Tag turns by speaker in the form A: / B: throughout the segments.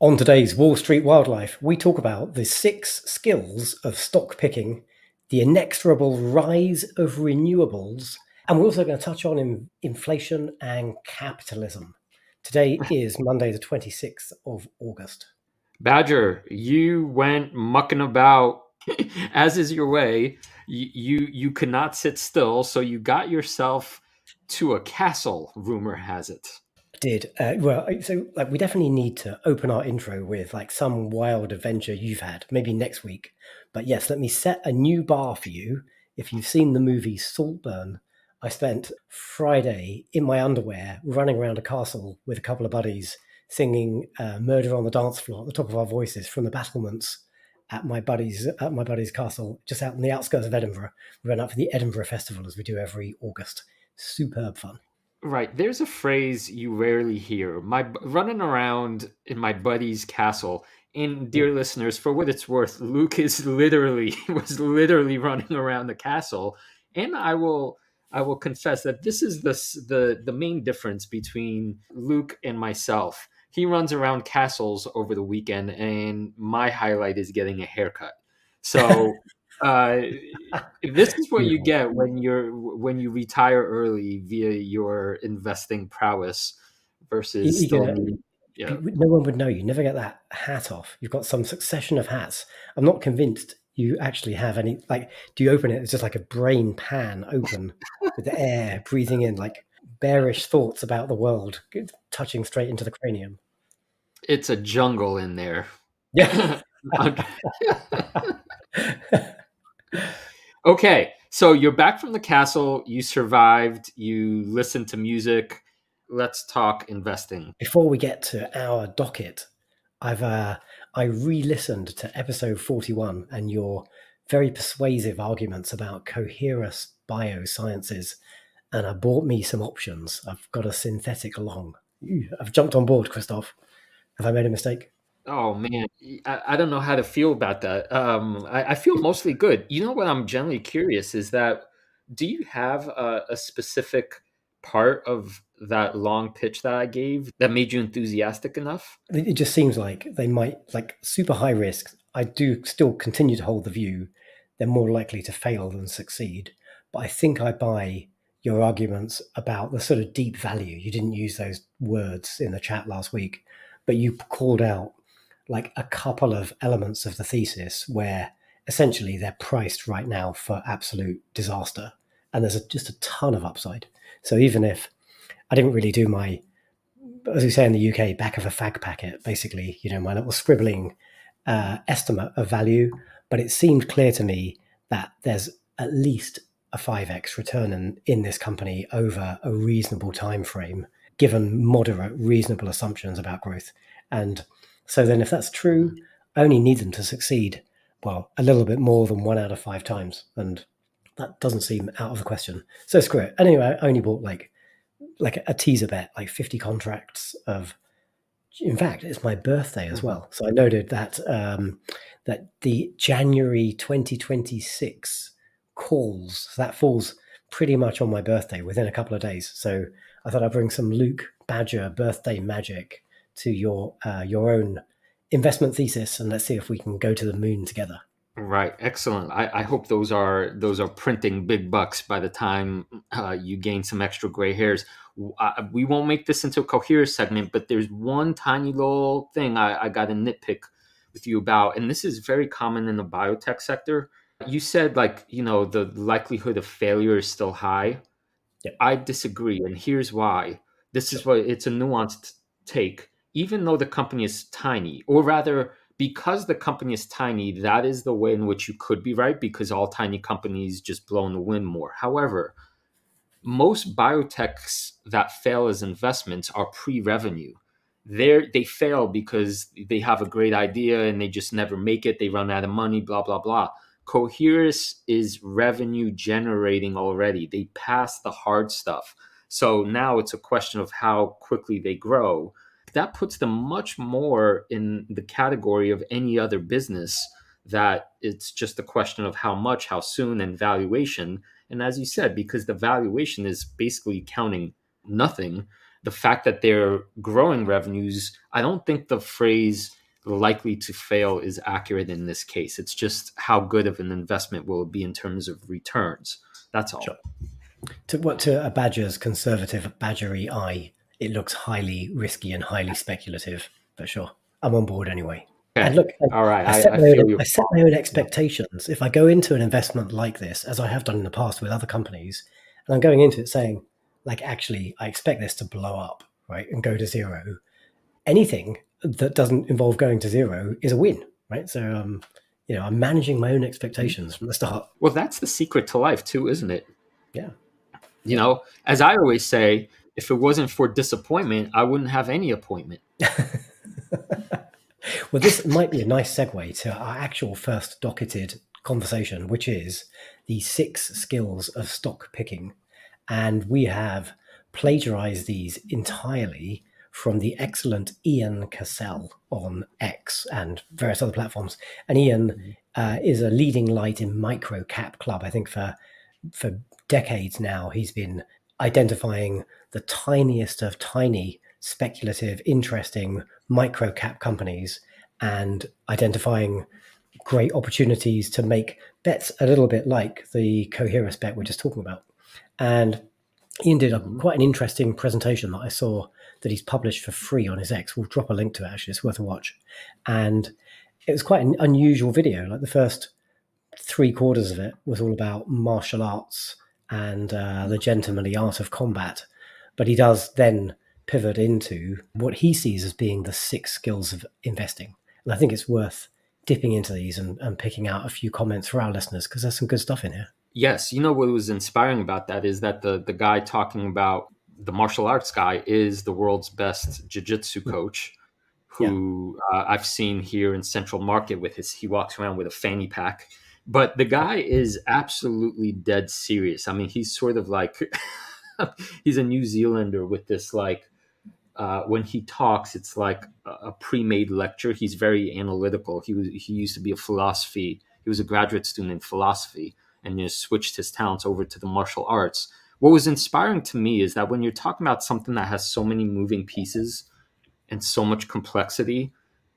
A: On today's Wall Street Wildlife, we talk about the 6 skills of stock picking, the inexorable rise of renewables, and we're also going to touch on inflation and capitalism. Today is Monday, the 26th of August.
B: Badger, you went mucking about, as is your way. You could not sit still, so you got yourself to a castle. Rumor has it.
A: Did we definitely need to open our intro with like some wild adventure you've had, maybe next week. But yes, let me set a new bar for you. If you've seen the movie Saltburn, I spent Friday in my underwear running around a castle with a couple of buddies, singing "Murder on the Dance Floor" at the top of our voices from the battlements at my buddy's castle, just out on the outskirts of Edinburgh. We went up for the Edinburgh Festival as we do every August. Superb fun.
B: Right, there's a phrase you rarely hear. Running around in my buddy's castle. And dear listeners, for what it's worth, Luke is literally was literally running around the castle, and I will confess that this is the main difference between Luke and myself. He runs around castles over the weekend, and my highlight is getting a haircut. So uh, this is what you
A: Beautiful.
B: get when you retire early via your investing prowess versus
A: You
B: still
A: get
B: need. Yeah.
A: no one would know. You never get that hat off. You've got some succession of hats. I'm not convinced you actually have any. Like, do you open it? It's just like a brain pan open with the air breathing in, like bearish thoughts about the world touching straight into the cranium.
B: It's a jungle in there.
A: Yeah.
B: Okay, so you're back from the castle. You survived. You listened to music. Let's talk investing.
A: Before we get to our docket, I re-listened to episode 41 and your very persuasive arguments about Coherus Biosciences, and I bought me some options. I've got a synthetic long. I've jumped on board, Krzysztof. Have I made a mistake?
B: Oh man, I don't know how to feel about that. I feel mostly good. You know what I'm generally curious is that do you have a specific part of that long pitch that I gave that made you enthusiastic enough?
A: It just seems like they might, like super high risk. I do still continue to hold the view they're more likely to fail than succeed. But I think I buy your arguments about the sort of deep value. You didn't use those words in the chat last week, but you called out like a couple of elements of the thesis where essentially they're priced right now for absolute disaster. And there's just a ton of upside. So even if I didn't really do my, as we say in the UK, back of a fag packet, basically, my little scribbling estimate of value. But it seemed clear to me that there's at least a 5x return in this company over a reasonable time frame, given moderate, reasonable assumptions about growth. And so then if that's true, I only need them to succeed, well, a little bit more than 1 out of 5 times. And that doesn't seem out of the question. So screw it. Anyway, I only bought like a teaser bet, like 50 contracts of. In fact, it's my birthday as
B: Mhm.
A: well. So I noted that that the January 2026 calls, so that falls pretty much on my birthday within a couple of days. So I thought I'd bring some Luke Badger birthday magic to your own investment thesis, and let's see if we can go to the moon together.
B: Right, excellent. I hope those are printing big bucks by the time you gain some extra gray hairs. We won't make this into a Coherus segment, but there's one tiny little thing I got to nitpick with you about, and this is very common in the biotech sector. You said the likelihood of failure is still high.
A: Yep.
B: I disagree, and here's why. This is
A: Sure.
B: what it's a nuanced take. Even though the company is tiny, or rather, because the company is tiny, that is the way in which you could be right, because all tiny companies just blow in the wind more. However, most biotechs that fail as investments are pre-revenue. They fail because they have a great idea and they just never make it. They run out of money, blah blah blah. Coherus is revenue generating already. They passed the hard stuff. So now it's a question of how quickly they grow. That puts them much more in the category of any other business that it's just a question of how much, how soon, and valuation. And as you said, because the valuation is basically counting nothing, the fact that they're growing revenues, I don't think the phrase likely to fail is accurate in this case. It's just how good of an investment will it be in terms of returns. That's
A: Sure.
B: all.
A: To a badger's conservative badgery eye, it looks highly risky and highly speculative. But sure, I'm on board anyway. And
B: Okay.
A: look,
B: All right.
A: I set
B: I
A: my own,
B: feel you.
A: I set my own expectations. If I go into an investment like this, as I have done in the past with other companies, and I'm going into it saying, like, actually, I expect this to blow up, right, and go to zero. Anything that doesn't involve going to zero is a win, right? So, I'm managing my own expectations from the start.
B: Well, that's the secret to life too, isn't it?
A: Yeah,
B: You
A: yeah.
B: know, as I always say, if it wasn't for disappointment, I wouldn't have any appointment.
A: Well, this might be a nice segue to our actual first docketed conversation, which is the 6 skills of stock picking. And we have plagiarized these entirely from the excellent Ian Cassell on X and various other platforms. And Ian is a leading light in micro cap club. I think for decades now, he's been identifying the tiniest of tiny, speculative, interesting micro cap companies and identifying great opportunities to make bets a little bit like the Coherus bet we're just talking about. And Ian did quite an interesting presentation that I saw that he's published for free on his X. We'll drop a link to it, actually. It's worth a watch. And it was quite an unusual video. Like the first 3/4 of it was all about martial arts and the gentlemanly art of combat. But he does then pivot into what he sees as being the 6 skills of investing. And I think it's worth dipping into these and picking out a few comments for our listeners because there's some good stuff in here.
B: Yes, you know what was inspiring about that is that the guy talking about the martial arts guy is the world's best jiu-jitsu coach
A: Yeah,
B: who I've seen here in Central Market with he walks around with a fanny pack. But the guy is absolutely dead serious. I mean, he's sort of like he's a New Zealander with this like when he talks, it's like a pre-made lecture. He's very analytical. He used to be a philosophy. He was a graduate student in philosophy, and switched his talents over to the martial arts. What was inspiring to me is that when you're talking about something that has so many moving pieces and so much complexity,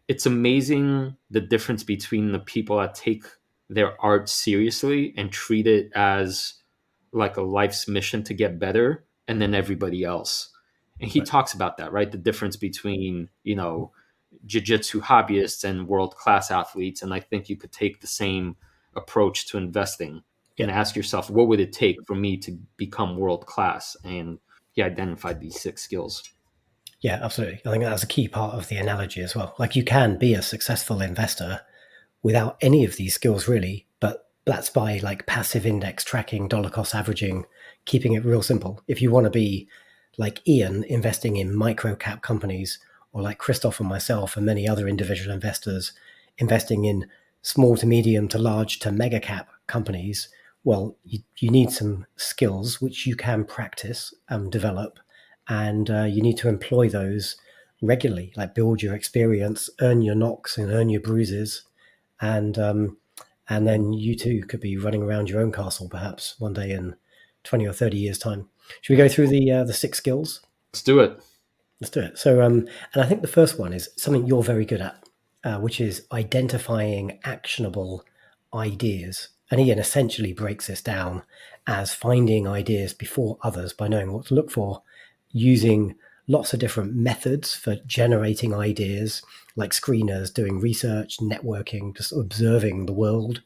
B: it's amazing the difference between the people that take their art seriously and treat it as like a life's mission to get better, and then everybody else. And he
A: right.
B: talks about that, right? The difference between, jiu-jitsu hobbyists and world-class athletes. And I think you could take the same approach to investing
A: Yeah.
B: and ask yourself, what would it take for me to become world-class? And he identified these 6 skills.
A: Yeah, absolutely. I think that's a key part of the analogy as well. Like you can be a successful investor without any of these skills really, but that's by like passive index tracking, dollar cost averaging, keeping it real simple. If you want to be like Ian investing in micro cap companies, or like Krzysztof and myself and many other individual investors investing in small to medium to large to mega cap companies, well, you need some skills which you can practice and develop, and you need to employ those regularly, like build your experience, earn your knocks and earn your bruises, and then you too could be running around your own castle perhaps one day in 20 or 30 years time. Should we go through the 6 skills?
B: Let's do it.
A: Let's do it. So and I think the first one is something you're very good at, which is identifying actionable ideas. And Ian essentially breaks this down as finding ideas before others by knowing what to look for, using lots of different methods for generating ideas, like screeners, doing research, networking, just observing the world,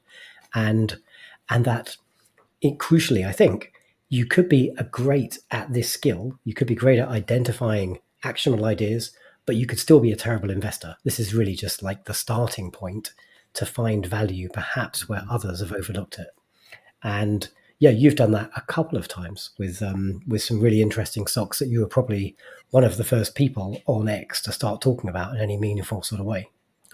A: and that crucially, I think you could be a great at this skill. You could be great at identifying actionable ideas, but you could still be a terrible investor. This is really just like the starting point to find value, perhaps where others have overlooked it. And yeah, you've done that a couple of times with some really interesting stocks that you were probably one of the first people on X to start talking about in any meaningful sort of way.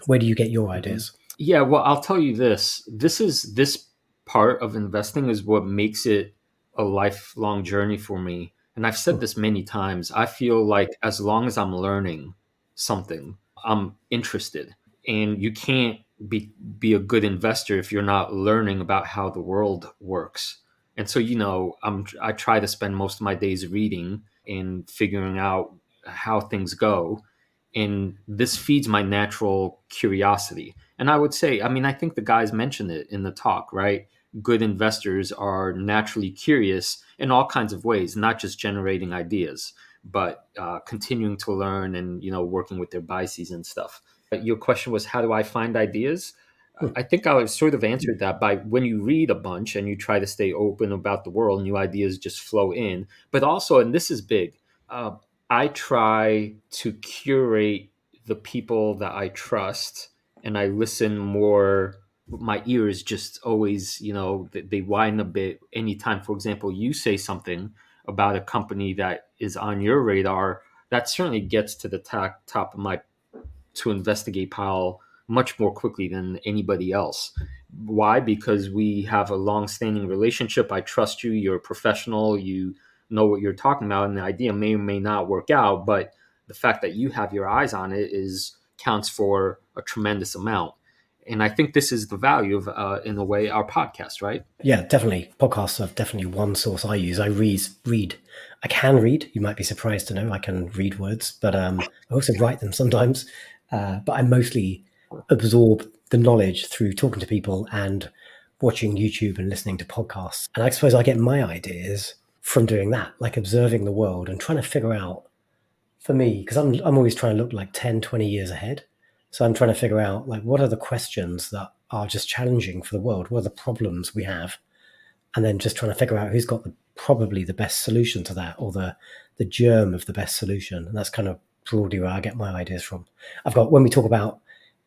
A: Where do you get your ideas?
B: Yeah, well, I'll tell you this. This part of investing is what makes it a lifelong journey for me. And I've said
A: Hmm,
B: this many times. I feel like as long as I'm learning something, I'm interested. And you can't be a good investor if you're not learning about how the world works. And so, I try to spend most of my days reading. and figuring out how things go. And this feeds my natural curiosity. And I would say, I mean, I think the guys mentioned it in the talk, right? Good investors are naturally curious in all kinds of ways, not just generating ideas, but continuing to learn and, working with their biases and stuff. Your question was, how do I find ideas? I think I sort of answered that by when you read a bunch and you try to stay open about the world, new ideas just flow in. But also, and this is big, uh, I try to curate the people that I trust, and I listen more. My ears just always, they whine a bit anytime. For example, you say something about a company that is on your radar, that certainly gets to the top of my to investigate pile much more quickly than anybody else. Why? Because we have a long-standing relationship. I trust you. You're a professional. You know what you're talking about, and the idea may or may not work out. But the fact that you have your eyes on it is counts for a tremendous amount. And I think this is the value of, in a way, our podcast, right?
A: Yeah, definitely. Podcasts are definitely one source I use. I read. I can read. You might be surprised to know I can read words, but I also write them sometimes. But I mostly absorb the knowledge through talking to people and watching YouTube and listening to podcasts. And I suppose I get my ideas from doing that, like observing the world and trying to figure out, for me, because I'm always trying to look like 10, 20 years ahead. So I'm trying to figure out, like, what are the questions that are just challenging for the world? What are the problems we have? And then just trying to figure out who's got probably the best solution to that, or the germ of the best solution. And that's kind of broadly where I get my ideas from. When we talk about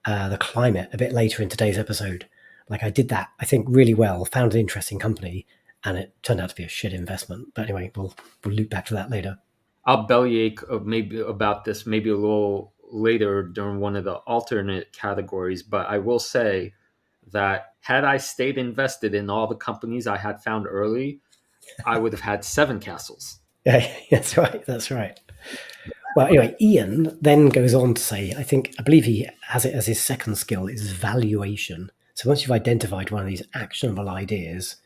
A: the climate a bit later in today's episode, like I did that, I think, really well, found an interesting company, and it turned out to be a shit investment. But anyway, we'll loop back to that later.
B: I'll bellyache maybe about this maybe a little later during one of the alternate categories, but I will say that had I stayed invested in all the companies I had found early, I would have had 7 castles.
A: Yeah, that's right. That's right. Well, anyway, Ian then goes on to say, I believe he has it as his second skill is valuation. So once you've identified one of these actionable ideas,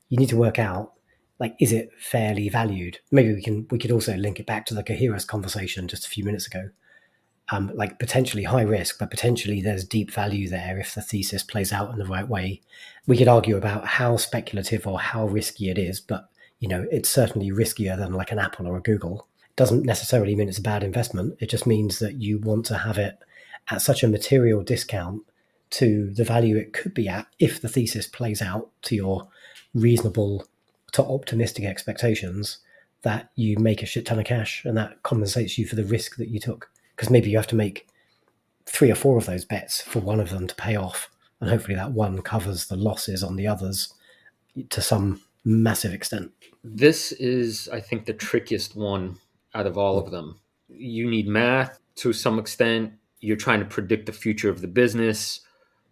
A: you need to work out, like, is it fairly valued? Maybe we could also link it back to the Coherus conversation just a few minutes ago. Like potentially high risk, but potentially there's deep value there if the thesis plays out in the right way. We could argue about how speculative or how risky it is, but it's certainly riskier than like an Apple or a Google. It doesn't necessarily mean it's a bad investment. It just means that you want to have it at such a material discount to the value it could be at if the thesis plays out to your reasonable to optimistic expectations, that you make a shit ton of cash and that compensates you for the risk that you took. Because maybe you have to make 3 or 4 of those bets for one of them to pay off. And hopefully that one covers the losses on the others to some massive extent.
B: This is, I think, the trickiest one out of all of them. You need math to some extent. You're trying to predict the future of the business.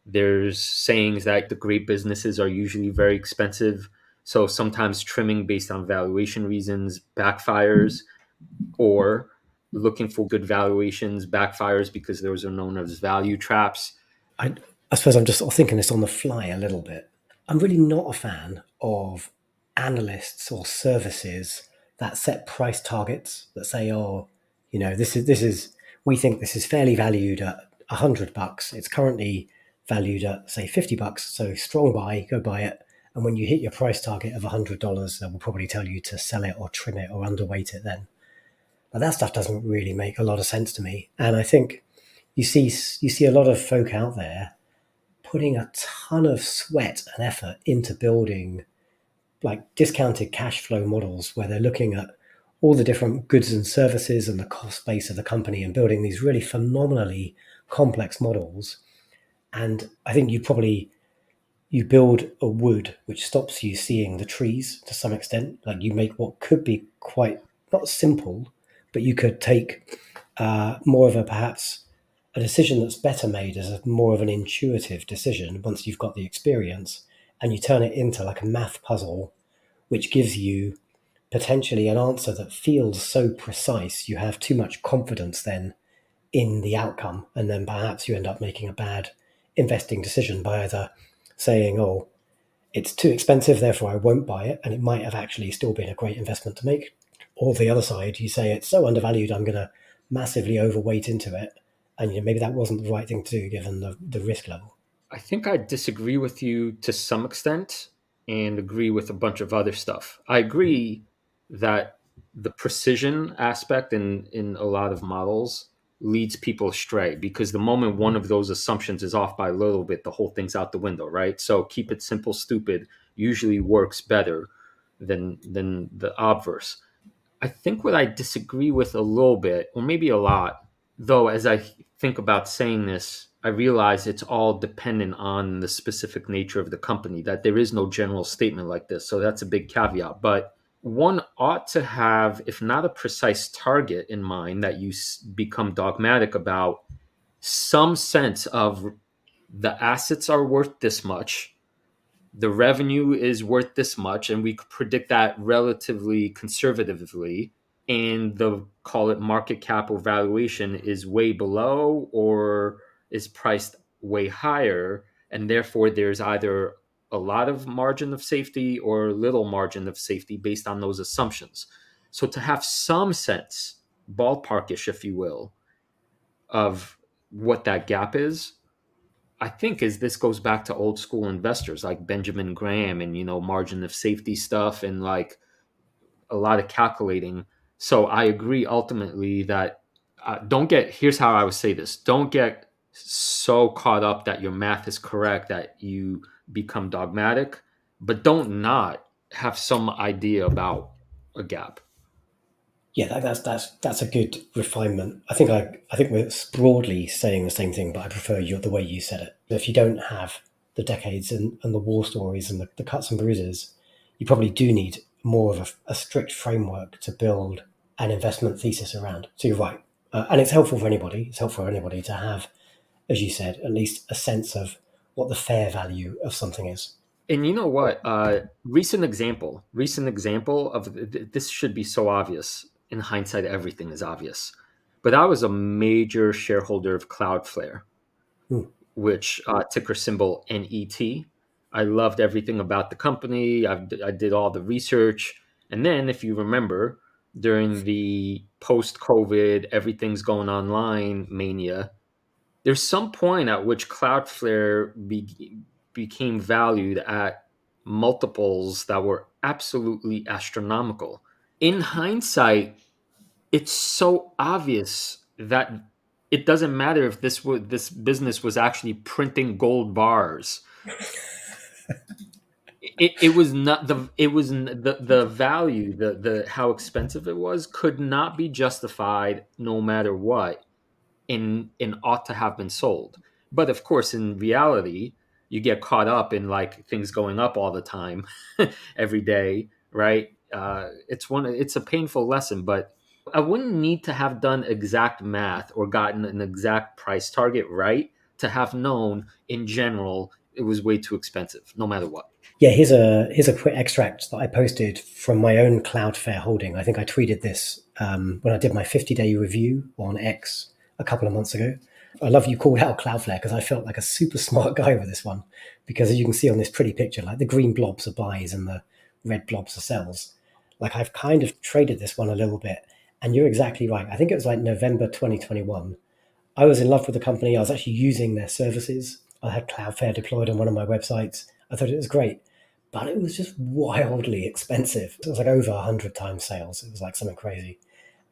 B: There's sayings that the great businesses are usually very expensive. So sometimes trimming based on valuation reasons backfires, or looking for good valuations backfires because those are known as value traps.
A: I suppose I'm just sort of thinking this on the fly a little bit. I'm really not a fan of analysts or services that set price targets that say, oh, this is we think this is fairly valued at $100. It's currently valued at, say, $50. So strong buy, go buy it. And when you hit your price target of $100, they will probably tell you to sell it or trim it or underweight it then. But that stuff doesn't really make a lot of sense to me. And I think you see a lot of folk out there putting a ton of sweat and effort into building like discounted cash flow models where they're looking at all the different goods and services and the cost base of the company and building these really phenomenally complex models. And I think you build a wood which stops you seeing the trees to some extent. Like you make what could be quite not simple, but you could take more of perhaps a decision that's better made as more of an intuitive decision once you've got the experience, and you turn it into like a math puzzle, which gives you potentially an answer that feels so precise you have too much confidence then in the outcome, and then perhaps you end up making a bad investing decision by either saying, oh, it's too expensive, therefore I won't buy it, and it might have actually still been a great investment to make, Or the other side, you say it's so undervalued, I'm going to massively overweight into it, and maybe that wasn't the right thing to do given the risk level.
B: I think I disagree with you to some extent and agree with a bunch of other stuff. I agree that the precision aspect in a lot of models leads people astray because the moment one of those assumptions is off by a little bit, the whole thing's out the window, right? So keep it simple, stupid usually works better than the obverse. I think what I disagree with a little bit, or maybe a lot, though, as I think about saying this, I realize it's all dependent on the specific nature of the company, that there is no general statement like this. So that's a big caveat. But one ought to have, if not a precise target in mind that you become dogmatic about, some sense of the assets are worth this much, the revenue is worth this much, and we could predict that relatively conservatively, and the call it market cap or valuation is way below or is priced way higher, and therefore there's either a lot of margin of safety or little margin of safety based on those assumptions. So to have some sense, ballparkish if you will, of what that gap is, I think is this goes back to old school investors like Benjamin Graham and margin of safety stuff and like a lot of calculating. So I agree ultimately that don't get here's how I would say this: don't get so caught up that your math is correct that you become dogmatic, but don't not have some idea about a gap.
A: Yeah, that's a good refinement. I think we're broadly saying the same thing, but I prefer the way you said it. If you don't have the decades and the war stories and the cuts and bruises, you probably do need more of a strict framework to build an investment thesis around. So you're right, and it's helpful for anybody. It's helpful for anybody to have, as you said, at least a sense of what the fair value of something is.
B: And you know what? Recent example of this should be so obvious. In hindsight, everything is obvious. But I was a major shareholder of Cloudflare,
A: Hmm.
B: which ticker symbol NET. I loved everything about the company. I did all the research. And then, if you remember, during the post COVID, everything's going online mania, there's some point at which Cloudflare became valued at multiples that were absolutely astronomical. In hindsight, it's so obvious that it doesn't matter if this business was actually printing gold bars. It was not the it was the value, the how expensive it was could not be justified no matter what, and ought to have been sold. But of course, in reality, you get caught up in like things going up all the time, every day, right? It's a painful lesson, but I wouldn't need to have done exact math or gotten an exact price target right to have known in general it was way too expensive, no matter what.
A: Yeah, here's a quick extract that I posted from my own Cloudflare holding. I think I tweeted this when I did my 50-day review on X a couple of months ago. I love you called out Cloudflare because I felt like a super smart guy with this one. Because as you can see on this pretty picture, like the green blobs are buys and the red blobs are sells. Like I've kind of traded this one a little bit, and you're exactly right. I think it was like November 2021. I was in love with the company. I was actually using their services. I had Cloudflare deployed on one of my websites. I thought it was great, but it was just wildly expensive. It was like over 100 times sales. It was like something crazy.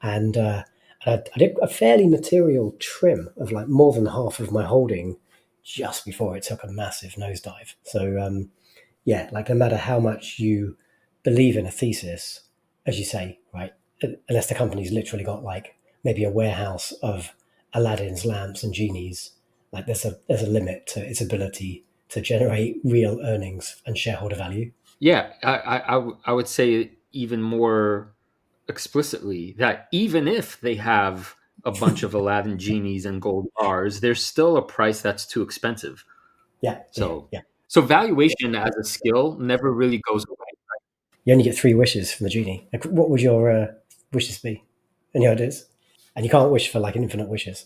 A: And I did a fairly material trim of like more than half of my holding just before it took a massive nosedive. So, yeah, like no matter how much you believe in a thesis, as you say, right, unless the company's literally got like maybe a warehouse of Aladdin's lamps and genies, like there's a limit to its ability to generate real earnings and shareholder value.
B: Yeah, I would say even more explicitly that even if they have a bunch of Aladdin genies and gold bars, there's still a price that's too expensive.
A: Yeah, yeah,
B: So,
A: yeah.
B: so valuation as a skill never really goes away.
A: You only get three wishes from the genie. Like, what would your wishes be? Any ideas? And you can't wish for like infinite wishes.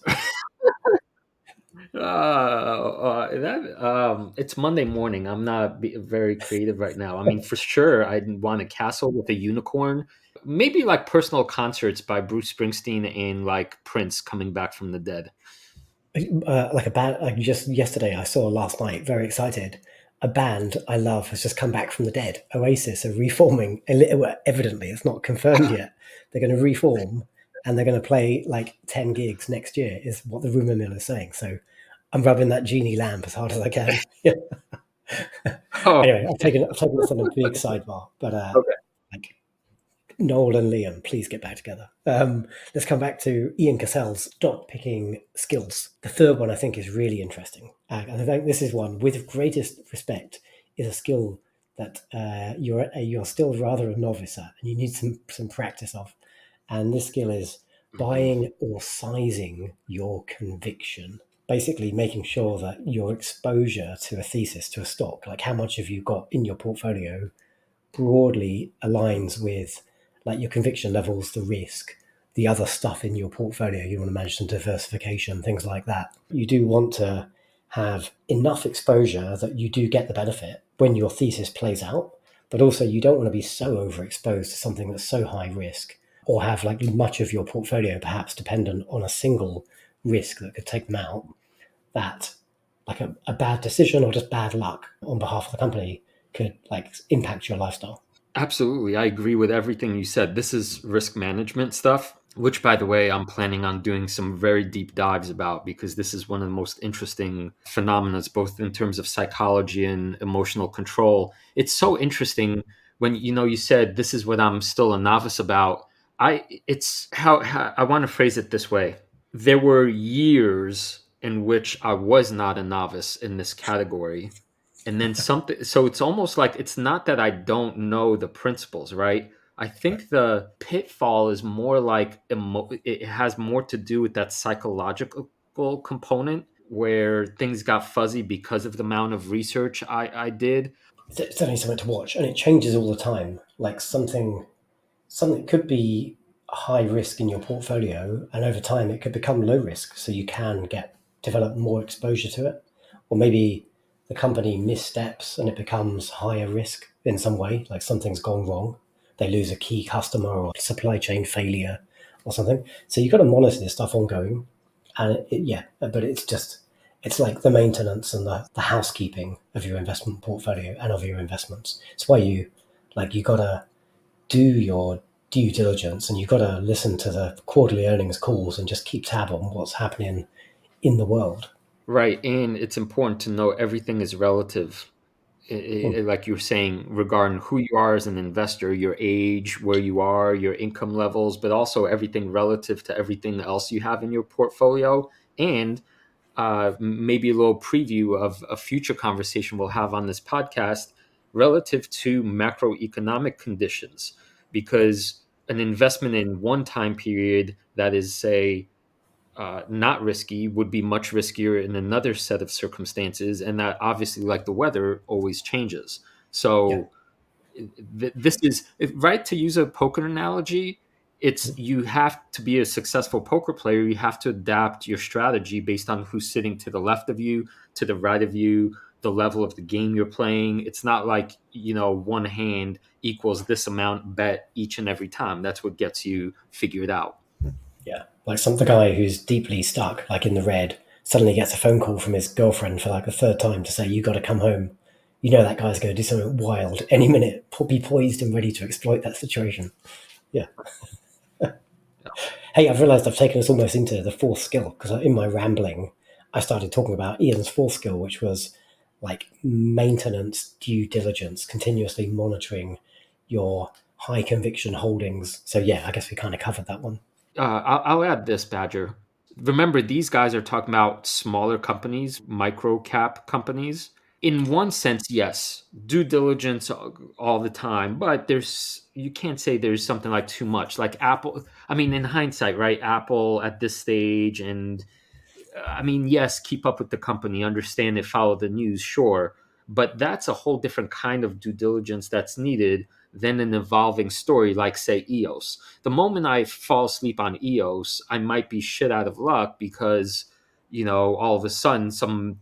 B: It's Monday morning. I'm not very creative right now. I mean, for sure, I'd want a castle with a unicorn. Maybe like personal concerts by Bruce Springsteen and like Prince coming back from the dead.
A: Like a band, like just yesterday, I saw last night, very excited. A band I love has just come back from the dead. Oasis are reforming. Well, evidently, it's not confirmed yet. They're going to reform and they're going to play like 10 gigs next year, is what the rumor mill is saying. So I'm rubbing that genie lamp as hard as I can. Yeah.
B: Oh,
A: Anyway, I've taken this on a big sidebar, but
B: okay.
A: like Noel and Liam, please get back together. Let's come back to Ian Cassell's dot picking skills. The third one I think is really interesting. And I think this is one, with greatest respect, is a skill that you're still rather a novice at and you need some practice of. And this skill is
B: Mhm.
A: buying or sizing your conviction. Basically, making sure that your exposure to a thesis, to a stock, like how much have you got in your portfolio, broadly aligns with like your conviction levels, the risk, the other stuff in your portfolio. You want to manage some diversification, things like that. You do want to have enough exposure that you do get the benefit when your thesis plays out, but also you don't want to be so overexposed to something that's so high risk or have like much of your portfolio perhaps dependent on a single risk that could take them out, that like a bad decision or just bad luck on behalf of the company could like impact your lifestyle.
B: Absolutely. I agree with everything you said. This is risk management stuff, which, by the way, I'm planning on doing some very deep dives about because this is one of the most interesting phenomena, both in terms of psychology and emotional control. It's so interesting when you said this is what I'm still a novice about. It's how I want to phrase it this way. There were years in which I was not a novice in this category, and then something, so it's almost like it's not that I don't know the principles, right? I
A: Right.
B: think the pitfall is more like it has more to do with that psychological component where things got fuzzy because of the amount of research I did.
A: It's definitely something to watch, and it changes all the time. Like something could be high risk in your portfolio, and over time it could become low risk, so you can get develop more exposure to it, or maybe the company missteps and it becomes higher risk in some way, like something's gone wrong, they lose a key customer or supply chain failure or something. So you've got to monitor this stuff ongoing, and yeah, but it's like the maintenance and the housekeeping of your investment portfolio and of your investments. It's why you got to do your due diligence and you've got to listen to the quarterly earnings calls and just keep tab on what's happening in the world.
B: Right, and it's important to know everything is relative.
A: Mm,
B: Like you were saying, regarding who you are as an investor, your age, where you are, your income levels, but also everything relative to everything else you have in your portfolio. And maybe a little preview of a future conversation we'll have on this podcast relative to macroeconomic conditions. Because an investment in one time period that is, say, not risky would be much riskier in another set of circumstances, and that obviously, like the weather, always changes.
A: yeah.
B: So this is right, to use a poker analogy. It's,
A: Mm,
B: you have to be a successful poker player, you have to adapt your strategy based on who's sitting to the left of you, to the right of you, the level of the game you're playing. It's not like, one hand equals this amount bet each and every time. That's what gets you figured out.
A: yeah. Like the guy who's deeply stuck, like in the red, suddenly gets a phone call from his girlfriend for like the third time to say, you got to come home. You know that guy's going to do something wild any minute. Be poised and ready to exploit that situation. Yeah. Hey, I've realized I've taken us almost into the fourth skill because in my rambling, I started talking about Ian's fourth skill, which was like maintenance, due diligence, continuously monitoring your high conviction holdings. So, yeah, I guess we kind of covered that one.
B: I'll add this, Badger. Remember, these guys are talking about smaller companies, micro cap companies. In one sense, yes, due diligence all the time, but you can't say there's something like too much. Like Apple, I mean, in hindsight, right? Apple at this stage, and I mean, yes, keep up with the company, understand it, follow the news, sure. But that's a whole different kind of due diligence that's needed than an evolving story like, say, EOS. The moment I fall asleep on EOS, I might be shit out of luck because, all of a sudden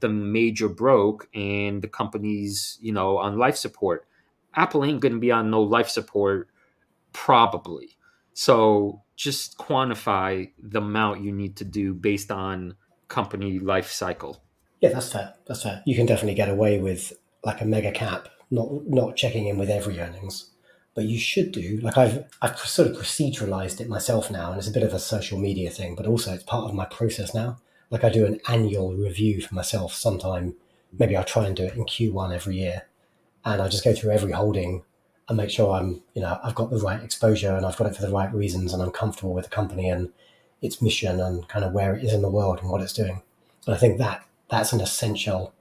B: the major broke and the company's, on life support. Apple ain't going to be on no life support Probably. So just quantify the amount you need to do based on company life cycle.
A: Yeah, that's fair. That's fair. You can definitely get away with like a mega cap, not checking in with every earnings, but you should do. Like I've sort of proceduralized it myself now, and it's a bit of a social media thing, but also it's part of my process now. Like I do an annual review for myself sometime. Maybe I'll try and do it in Q1 every year, and I just go through every holding and make sure I've got the right exposure and I've got it for the right reasons, and I'm comfortable with the company and its mission and kind of where it is in the world and what it's doing. And I think that's an essential,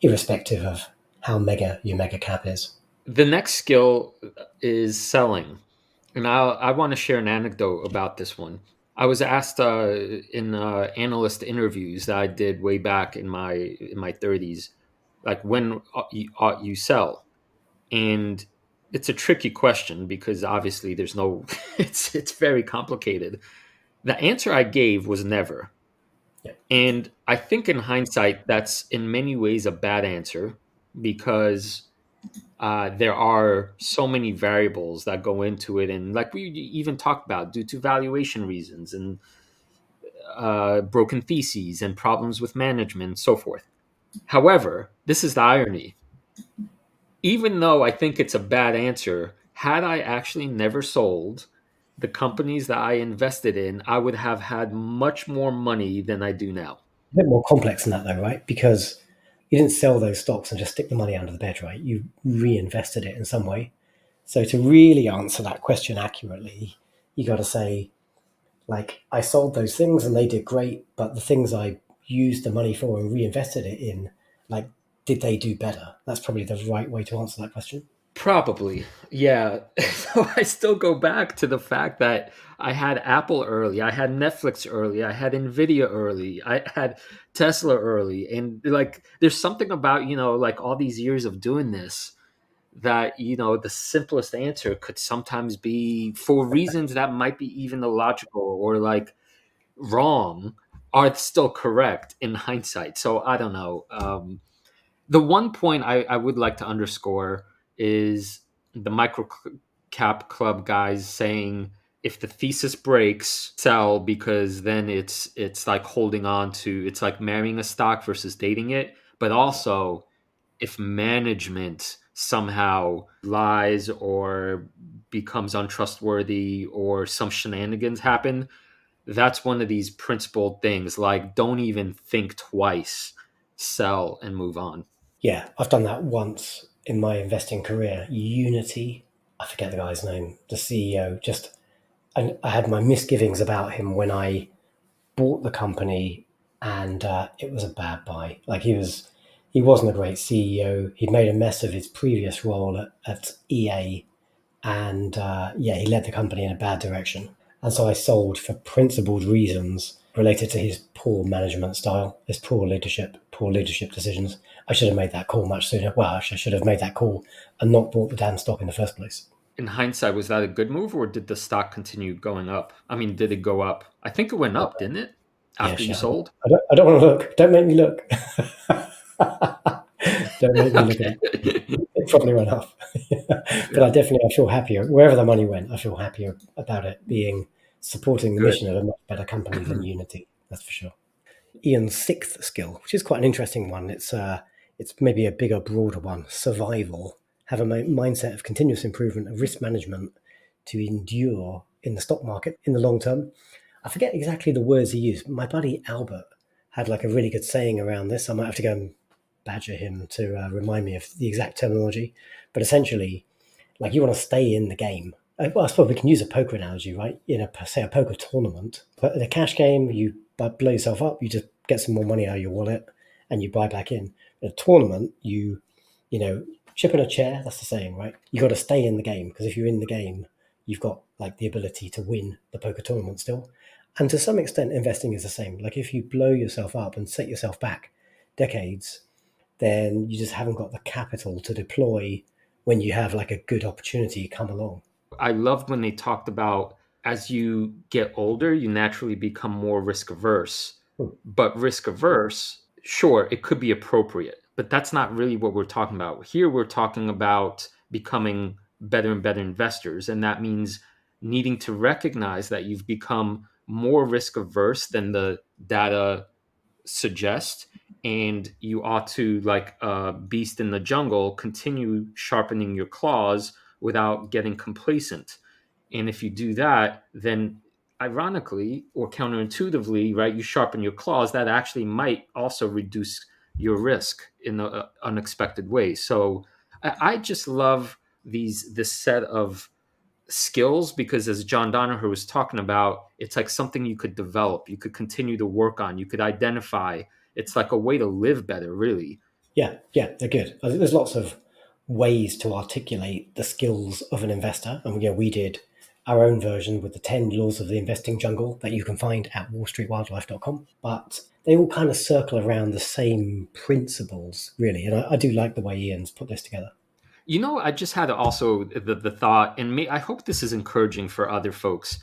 A: irrespective of how mega your mega cap is.
B: The next skill is selling. And I want to share an anecdote about this one. I was asked in analyst interviews that I did way back in my 30s, like when ought you sell? And it's a tricky question because obviously there's no it's very complicated. The answer I gave was never.
A: Yeah,
B: And I think in hindsight that's in many ways a bad answer because there are so many variables that go into it, and like we even talked about, due to valuation reasons and broken theses and problems with management and so forth. However, this is the irony. Even though I think it's a bad answer, had I actually never sold the companies that I invested in, I would have had much more money than I do now.
A: a bit more complex than that though, right? Because you didn't sell those stocks and just stick the money under the bed, right? You reinvested it in some way. So to really answer that question accurately, you got to say, like, I sold those things and they did great, but the things I used the money for and reinvested it in, like, did they do better? That's probably the right way to answer that question.
B: Probably. Yeah. So I still go back to the fact that I had Apple early, I had Netflix early, I had Nvidia early, I had Tesla early. And like there's something about, like all these years of doing this that, the simplest answer could sometimes be for reasons that might be even illogical or like wrong are still correct in hindsight. So I don't know. The one point I would like to underscore is the micro cap club guys saying if the thesis breaks, sell because then it's like holding on to it's like marrying a stock versus dating it. But also if management somehow lies or becomes untrustworthy or some shenanigans happen, that's one of these principled things like don't even think twice, sell and move on.
A: Yeah, I've done that once in my investing career. Unity, I forget the guy's name, the CEO, just, I had my misgivings about him when I bought the company, and it was a bad buy. Like he wasn't a great CEO. He'd made a mess of his previous role at EA, and yeah, he led the company in a bad direction. And so I sold for principled reasons related to his poor management style, his poor leadership decisions. I should have made that call much sooner. Well, actually, I should have made that call and not bought the damn stock in the first place.
B: In hindsight, was that a good move or did the stock continue going up? I mean, did it go up? I think it went up, didn't it?
A: Yeah,
B: After you
A: shit.
B: sold?
A: I don't want to look. Don't make me look. Don't make me look at it.
B: Okay.
A: It probably went up. But
B: Yeah,
A: I feel happier wherever the money went. I feel happier about it being supporting the
B: good.
A: mission of a much better company than Unity. That's for sure. Ian's sixth skill, which is quite an interesting one. It's maybe a bigger, broader one. Survival. Have a mindset of continuous improvement and risk management to endure in the stock market in the long term. I forget exactly the words he used. My buddy Albert had like a really good saying around this. I might have to go and badger him to remind me of the exact terminology. But essentially, like you want to stay in the game. Well, I suppose we can use a poker analogy, right? In a say a poker tournament, but in a cash game, you blow yourself up, you just get some more money out of your wallet, and you buy back in. In a tournament, you chip in a chair. That's the saying, right? You got to stay in the game because if you're in the game, you've got like the ability to win the poker tournament still. And to some extent, investing is the same. Like if you blow yourself up and set yourself back decades, then you just haven't got the capital to deploy when you have like a good opportunity come along.
B: I loved when they talked about as you get older, you naturally become more risk averse.
A: Hmm.
B: But risk averse, sure, it could be appropriate, but that's not really what we're talking about. Here, we're talking about becoming better and better investors. And that means needing to recognize that you've become more risk averse than the data suggest, and you ought to, like a beast in the jungle, continue sharpening your claws without getting complacent. And if you do that, then ironically or counterintuitively, right, you sharpen your claws, that actually might also reduce your risk in unexpected ways. So I just love this set of skills, because as John Donaher was talking about, it's like something you could develop, you could continue to work on, you could identify. It's like a way to live better, really.
A: Yeah, they're good. I think there's lots of ways to articulate the skills of an investor, and we did our own version with the 10 laws of the investing jungle that you can find at wallstreetwildlife.com. But they all kind of circle around the same principles, really. And I do like the way Ian's put this together.
B: I just had also the thought, and I hope this is encouraging for other folks.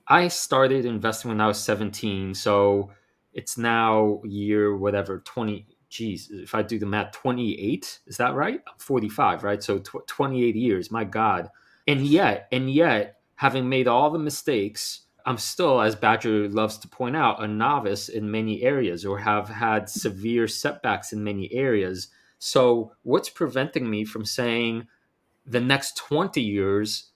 B: I started investing when I was 17, so it's now year whatever 20. Geez, if I do the math, 28, is that right? 45, right? So 28 years. My God. And yet, having made all the mistakes, I'm still, as Badger loves to point out, a novice in many areas, or have had severe setbacks in many areas. So, what's preventing me from saying the next 20 years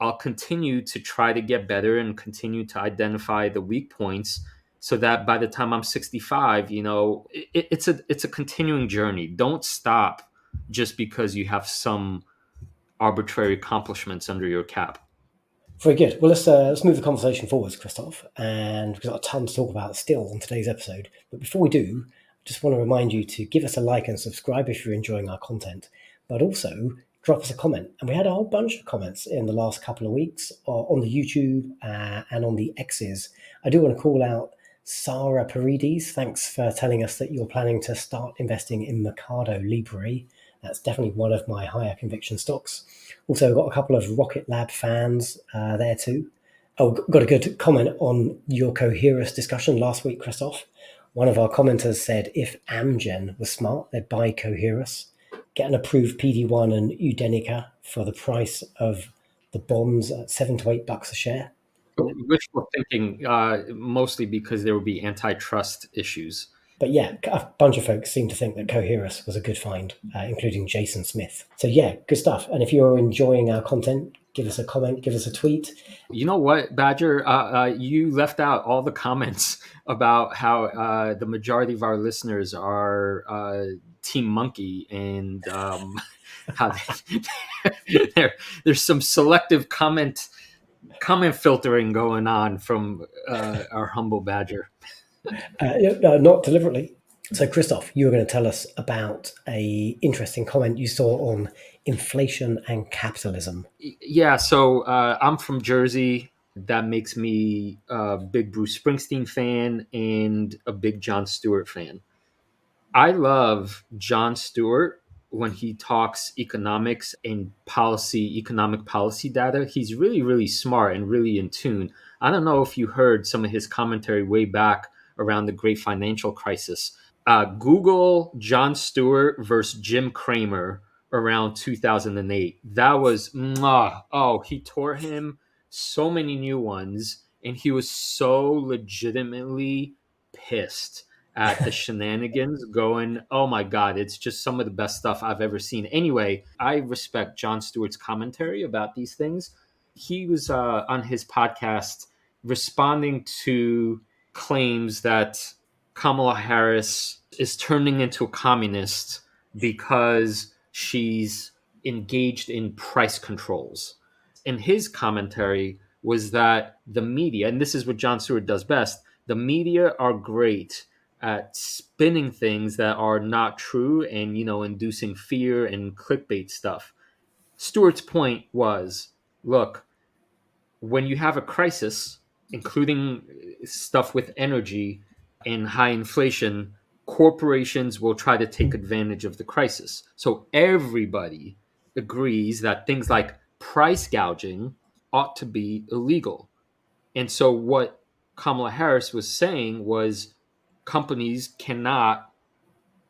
B: I'll continue to try to get better and continue to identify the weak points, so that by the time I'm 65, it's a continuing journey. Don't stop just because you have some arbitrary accomplishments under your cap.
A: Very good. Well, let's move the conversation forwards, Krzysztof, and we've got a ton to talk about still on today's episode. But before we do, I just want to remind you to give us a like and subscribe if you're enjoying our content, but also drop us a comment. And we had a whole bunch of comments in the last couple of weeks on the YouTube and on the X's. I do want to call out Sarah Paredes. Thanks for telling us that you're planning to start investing in Mercado Libre. That's definitely one of my higher conviction stocks. Also, got a couple of Rocket Lab fans there too. Oh, got a good comment on your Coherus discussion last week, Krzysztof. One of our commenters said if Amgen was smart, they'd buy Coherus, get an approved PD-1 and Udenica for the price of the bonds at $7 to $8 a share.
B: Wishful thinking, mostly because there would be antitrust issues.
A: But yeah, a bunch of folks seem to think that Coherus was a good find, including Jason Smith. So yeah, good stuff. And if you're enjoying our content, give us a comment, give us a tweet.
B: You know what, Badger? You left out all the comments about how the majority of our listeners are Team Monkey, and how there's some selective comment filtering going on from our humble Badger.
A: No, not deliberately. So, Krzysztof, you were going to tell us about a interesting comment you saw on inflation and capitalism.
B: Yeah, so I'm from Jersey. That makes me a big Bruce Springsteen fan and a big Jon Stewart fan. I love Jon Stewart when he talks economics and economic policy data. He's really, really smart and really in tune. I don't know if you heard some of his commentary way back around the great financial crisis. Google Jon Stewart versus Jim Cramer around 2008. That was, mwah, oh, he tore him so many new ones, and he was so legitimately pissed at the shenanigans, going, oh my God, it's just some of the best stuff I've ever seen. Anyway, I respect Jon Stewart's commentary about these things. He was on his podcast responding to claims that Kamala Harris is turning into a communist because she's engaged in price controls. And his commentary was that the media, and this is what Jon Stewart does best, the media are great at spinning things that are not true and, inducing fear and clickbait stuff. Stewart's point was, look, when you have a crisis, including stuff with energy and high inflation, corporations will try to take advantage of the crisis. So everybody agrees that things like price gouging ought to be illegal. And so what Kamala Harris was saying was companies cannot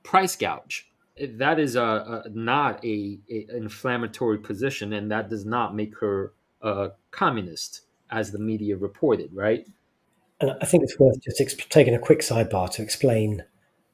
B: price gouge. that is not a inflammatory position, and that does not make her a communist, as the media reported, right?
A: And I think it's worth just taking a quick sidebar to explain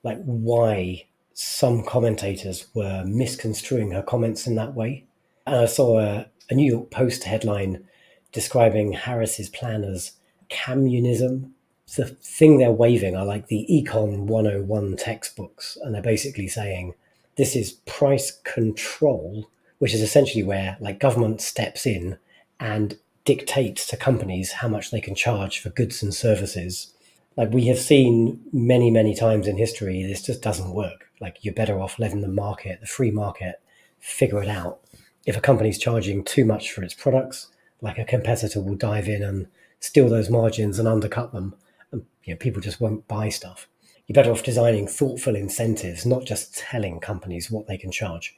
A: like why some commentators were misconstruing her comments in that way. And I saw a New York Post headline describing Harris's plan as communism. The thing they're waving are like the Econ 101 textbooks, and they're basically saying this is price control, which is essentially where like government steps in and dictates to companies how much they can charge for goods and services. Like we have seen many, many times in history, this just doesn't work. Like you're better off letting the market, the free market, figure it out. If a company's charging too much for its products, like a competitor will dive in and steal those margins and undercut them, and people just won't buy stuff. You're better off designing thoughtful incentives, not just telling companies what they can charge.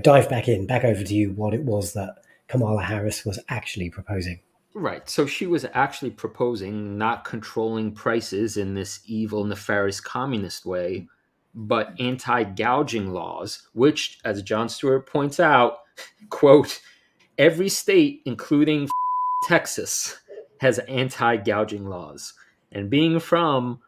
A: Dive back over to you what it was that Kamala Harris was actually proposing.
B: Right. So she was actually proposing not controlling prices in this evil, nefarious communist way, but anti gouging laws, which, as John Stewart points out, quote, every state, including Texas, has anti gouging laws. And being from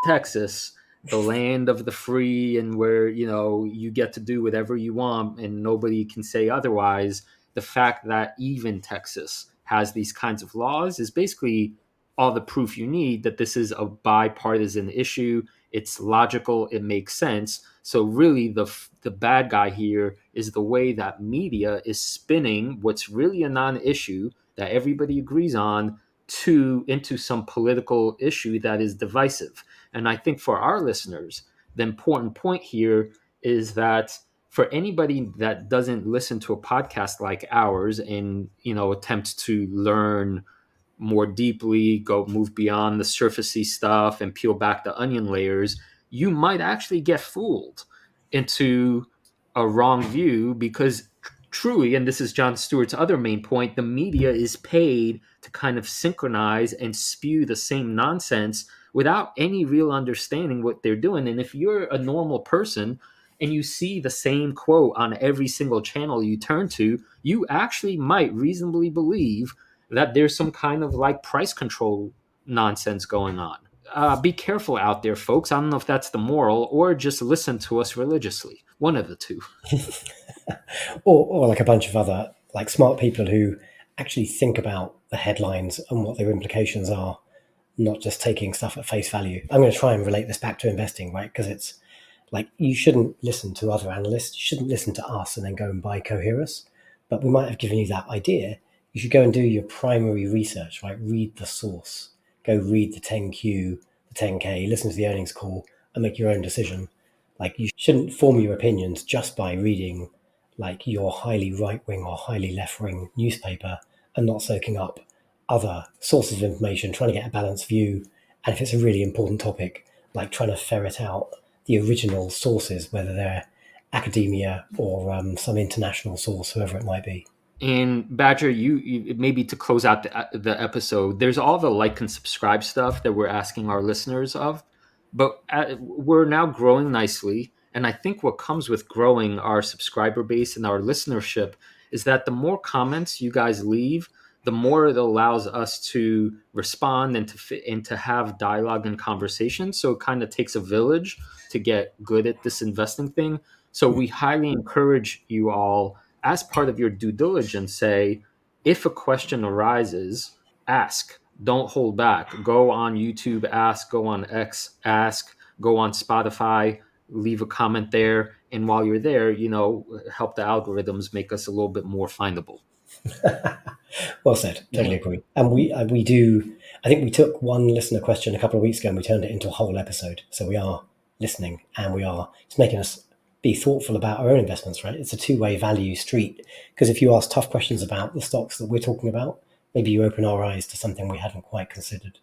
B: Texas, the land of the free, and where you get to do whatever you want and nobody can say otherwise, the fact that even Texas has these kinds of laws is basically all the proof you need that this is a bipartisan issue. It's logical, it makes sense. So really the bad guy here is the way that media is spinning what's really a non-issue that everybody agrees on into some political issue that is divisive. And I think for our listeners, the important point here is that for anybody that doesn't listen to a podcast like ours and attempts to learn more deeply, go move beyond the surfacey stuff and peel back the onion layers, you might actually get fooled into a wrong view because truly, and this is John Stewart's other main point, the media is paid to kind of synchronize and spew the same nonsense without any real understanding what they're doing. And if you're a normal person and you see the same quote on every single channel you turn to, you actually might reasonably believe that there's some kind of like price control nonsense going on. Be careful out there, folks. I don't know if that's the moral or just listen to us religiously. One of the two.
A: Or like a bunch of other like smart people who actually think about the headlines and what their implications are, not just taking stuff at face value. I'm going to try and relate this back to investing, right? Because it's like you shouldn't listen to other analysts, you shouldn't listen to us and then go and buy Coherus. But we might have given you that idea. You should go and do your primary research, right? Read the source, go read the 10Q, the 10K, listen to the earnings call, and make your own decision. Like you shouldn't form your opinions just by reading like your highly right wing or highly left wing newspaper and not soaking up other sources of information, trying to get a balanced view. And if it's a really important topic, like trying to ferret out the original sources, whether they're academia or some international source, whoever it might be.
B: And Badger, you maybe to close out the episode, there's all the like and subscribe stuff that we're asking our listeners of, but we're now growing nicely. And I think what comes with growing our subscriber base and our listenership is that the more comments you guys leave, the more it allows us to respond and to have dialogue and conversation. So it kind of takes a village to get good at this investing thing. So we highly encourage you all, as part of your due diligence, say, if a question arises, ask. Don't hold back. Go on YouTube, ask. Go on X, ask. Go on Spotify, leave a comment there. And while you're there, help the algorithms make us a little bit more findable.
A: Well said. Totally agree. And we do. I think we took one listener question a couple of weeks ago and we turned it into a whole episode. So we are listening and it's making us be thoughtful about our own investments, right? It's a two-way value street. Because if you ask tough questions about the stocks that we're talking about, maybe you open our eyes to something we hadn't quite considered.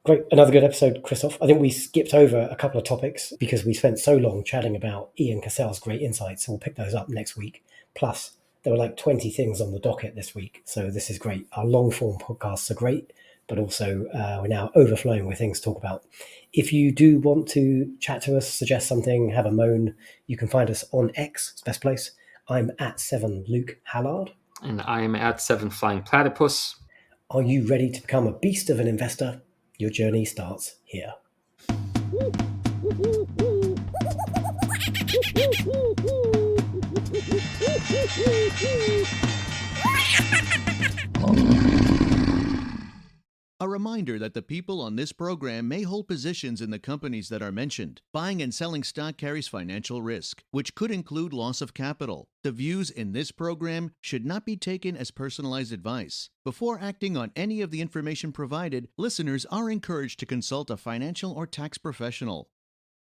A: Great. Another good episode, Krzysztof. I think we skipped over a couple of topics because we spent so long chatting about Ian Cassell's great insights. So we'll pick those up next week. Plus, there were like 20 things on the docket this week. So this is great. Our long form podcasts are great, but also we're now overflowing with things to talk about. If you do want to chat to us, suggest something, have a moan, you can find us on X, it's the best place. I'm at 7 Luke Hallard.
B: And I am at 7 Flying Platypus.
A: Are you ready to become a beast of an investor? Your journey starts here.
C: A reminder that the people on this program may hold positions in the companies that are mentioned. Buying and selling stock carries financial risk, which could include loss of capital. The views in this program should not be taken as personalized advice. Before acting on any of the information provided, listeners are encouraged to consult a financial or tax professional.